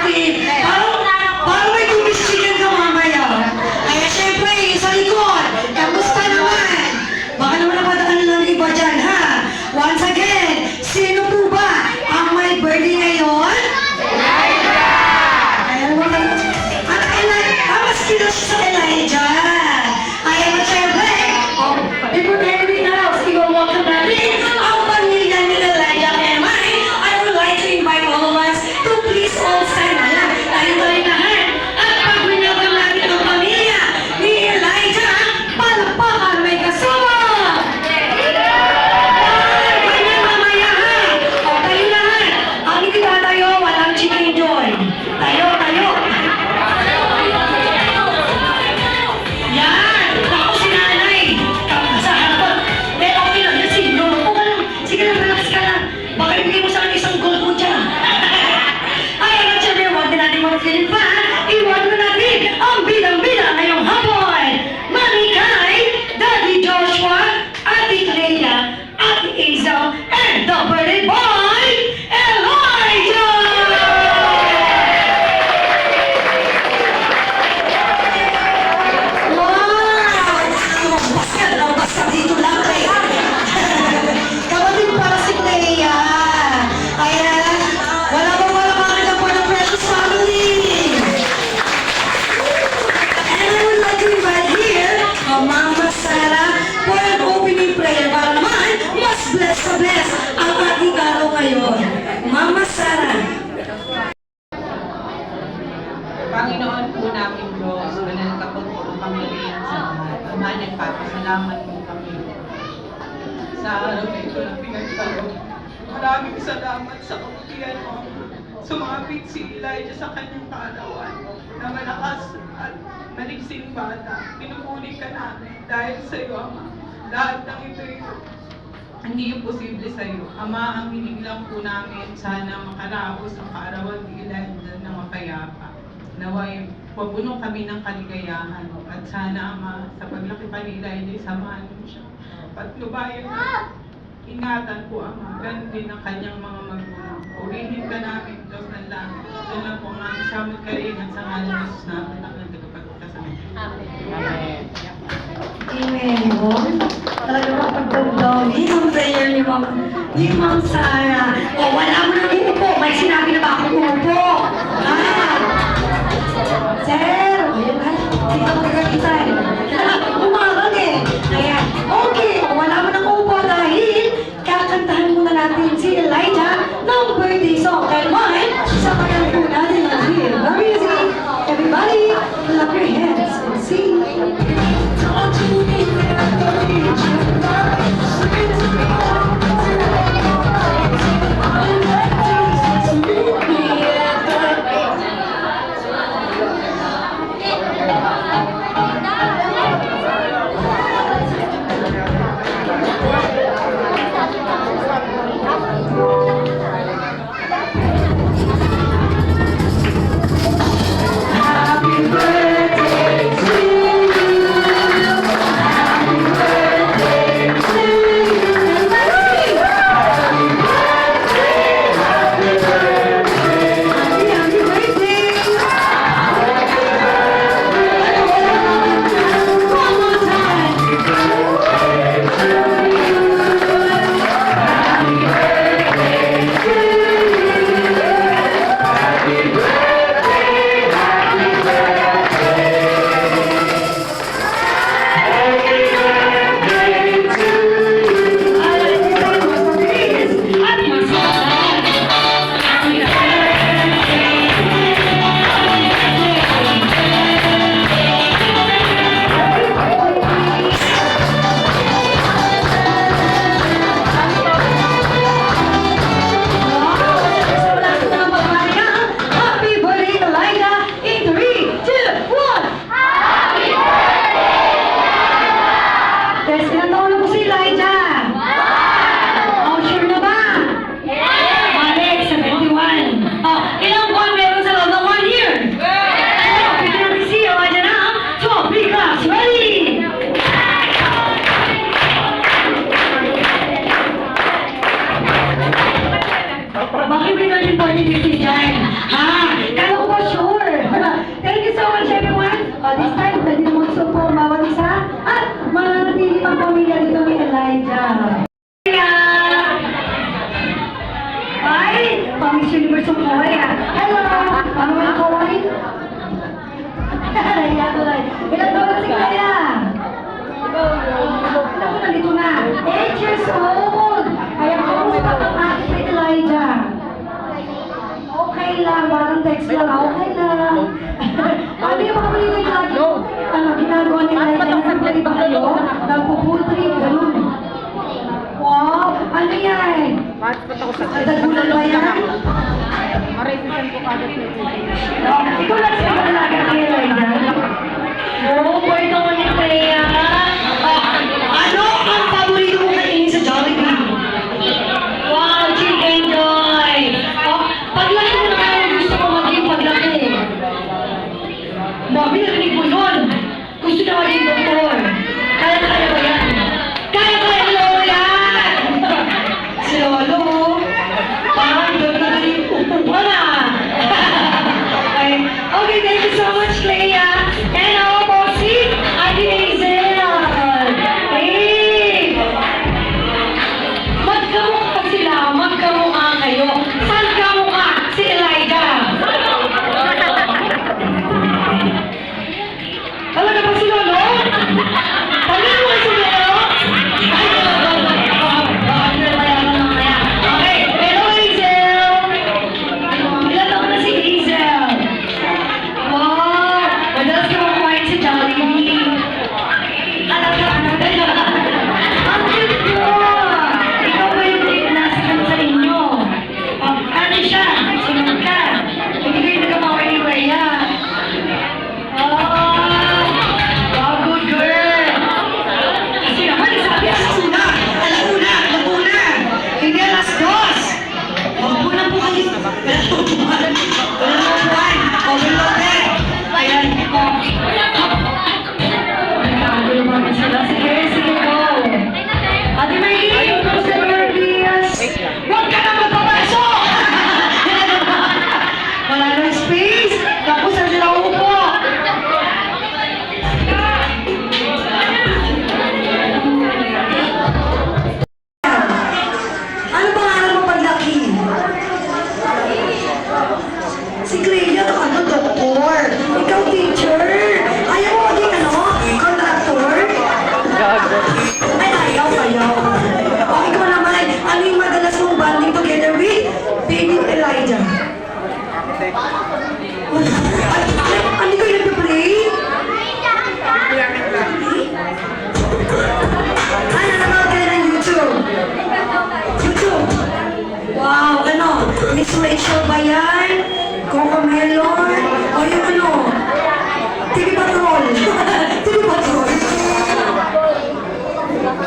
active. Parang may gumistigan ka mamaya. Kaya syempre, sa likod, kamusta naman? Baka naman napadaan ng iba dyan, ha? Once again, sino po ba ang may birthday ngayon? Ayan mo lang. Mas kilo siya sa Elijah. Ayan mo syempre. Before anything else, i-welcome natin ang pamilya ni Elijah and I would like to invite all of us to please all stand. Ayan, tayo-tayo lahat. At pag winelcome natin ang pamilya ni Elijah, palakpakan may kasama. Ganyan mamaya, ha? O, tayo lahat. Ang hindi tayo, walang chicken joy. Tayo. Yan! Ako si nanay! Sa harapan! Eh, okay lang yan, sige. Upo ka lang. Sige lang, relax ka lang. Baka ibigay mo sa akin isang gold mo dyan. Ay, at syempre, huwag din natin magsilin pa. Iwan mo natin ang bidang-bida ngayong hapon. Mami Kai, Daddy Joshua, Ate Clea, Ate Hazel, and the birthday boy, Elijah! Basta dito lang, Clea. Kapatid para si Clea. Ayan. Wala mga po ng precious family. And I would like to invite here Mama Sarah for an opening prayer para naman mas bless sa bless ang ating araw ngayon. Mama Sarah. Panginoon po namin Diyos, banal ka po ang Panginoon sa lahat. Ama, nagpapasalamat po kami sa araw na ito na pinagkaloob. Maraming salamat sa kabutihan mo. Sumapit si Elijah sa kanyang kaarawan na malakas at maliksing bata. Pinupuli ka namin dahil sa iyo, Ama. Lahat ng ito'y hindi yung posible sa iyo. Ama, ang hiling lang po namin, sana makaraos ang kaarawan ni Elijah na mapayapa. Naway, papuno kami ng kaligayahan. At sana, Ama, sa paglaki pa ni Elijah, samahan mo siya. Patnubayan na. Ingatan po, Ama. Ganun din ang kanyang mga magulang. Purihin ka namin, Diyos ng langit. Ito lang po ang aming samot karingan sa ngalan ng Jesus natin ang nagkapagkasamin. Amen. Amen. Amen. Talaga mapagdawdawin ang prayer ni Ma'am Sarah. O, wala mo nang uupo. May sinabi na ba ako uupo? Sir, ayun ha. Dito magkakakitan. Umarang eh. Ayan. Okay, wala mo nang uupo dahil kakantahan muna natin si Elijah ng birthday song. Kaya naman, sa kanyang po natin ang here. Music. Everybody, clap your hands and sing. Yeah. Chukoy. Hello! Ano mga kaway? Naiya ko lang. Ilan taon na si Kaya? Ako nandito na. 8 years old! Kaya kamusta ang ating Elijah? Okay lang, parang text lang. Okay lang. Ano yung mga balita yung lagi? Ano, ginagawa ni Elijah? Nagpapalay ba kayo? Nagpo-pool trip, ganun. Wow! Ano yan? Dagulan ba yan? Maresisan ko kagad na ito. Ikaw lang sa talaga kay Elijah? Oo, pwede naman ni Clea. Ano ang paborito mo kainin sa Jollibee? Wow, Chicken Joy! Paglaki mo na kayo, gusto ko maging paglaki. Mami, narinig mo yun. Gusto na maging doktor. Kaya-kaya ba yan? Kaya-kaya ni Lolo yan! Si Lolo, parang gagawin ko wala. Okay, thank you so much, Leia. And our bossy, Ate Hazel. Hey! Magkamukha sila, magkamukha kayo. Saan kamukha si Elijah? Talaga ba si Lolo? Talaga mo si Lolo? Ay, okay, hello Hazel! Ilan taon na si Hazel? Wow! Madalas ka kumain sa Jollibee. Talaga, ang cute mo! Ikaw ba yung nasikan sa inyo? Ano siya? Sunod ka? Hindi kayo nagkamawin ni Rhea. Wow, good girl! Kasi naman, sabi alauna! Alauna! Hindi alas dos! Huwag na po kayo. Wala overloaded! Ayan, nagkakagulo naman sila. Sige, go! Ate Maylene, close the door, please! Huwag ka na magpapasok! Wala na space! Tapos saan sila upo? Ano pangalan mo paglaki? Si Clea, ano, doktor. Ikaw, teacher. Ayaw mo maging, contractor? Ay, ayaw. O, ikaw naman, ano yung madalas mong bonding together with baby Elijah? Ano ko yung nagpa-play? Ay, nanonood kayo ng YouTube? Wow, ano? Miss Rachel ba yan? Coco Melon? O yung ano? TV Patrol? TV Patrol?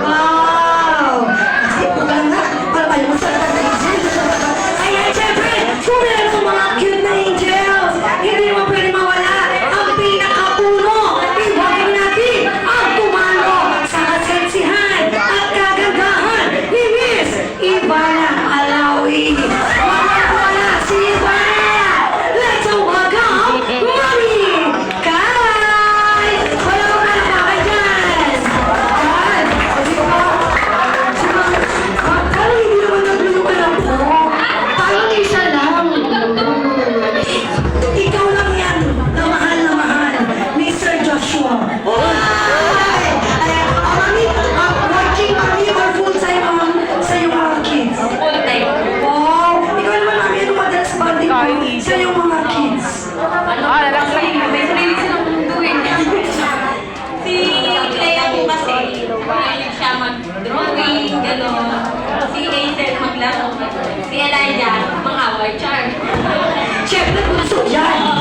Wow! Kasi po ka lang na. Para kayo masarap na angels. Ayan, syempre, kung meron sa mga cute na angels, hindi mo pwede mawala ang pinakapuno. Iwagin natin ang kumano sa kaseksihan at kagandahan ni Miss Ivana Alawi. Wala si Ivana! Let's welcome Mami Kai! Wala ko na nakakay dyan! Yan! O di ba? Parang hindi naman nagluyo ka lang po. Parang isa lang. Ikaw lang yan, na mahal ni Sir Joshua. Ay! Mami, watching Mami or full-time sa iyong mga kids? Wow! Ikaw naman Mami, ano madalas banding mo sa iyong mga kids? May sarili silang mundo eh. Si Clea po kasi, mahilig siya mag-drawing, gano'n. Si Hazel maglaro. Si Elijah, mga award char. Siyempre, gusto yan.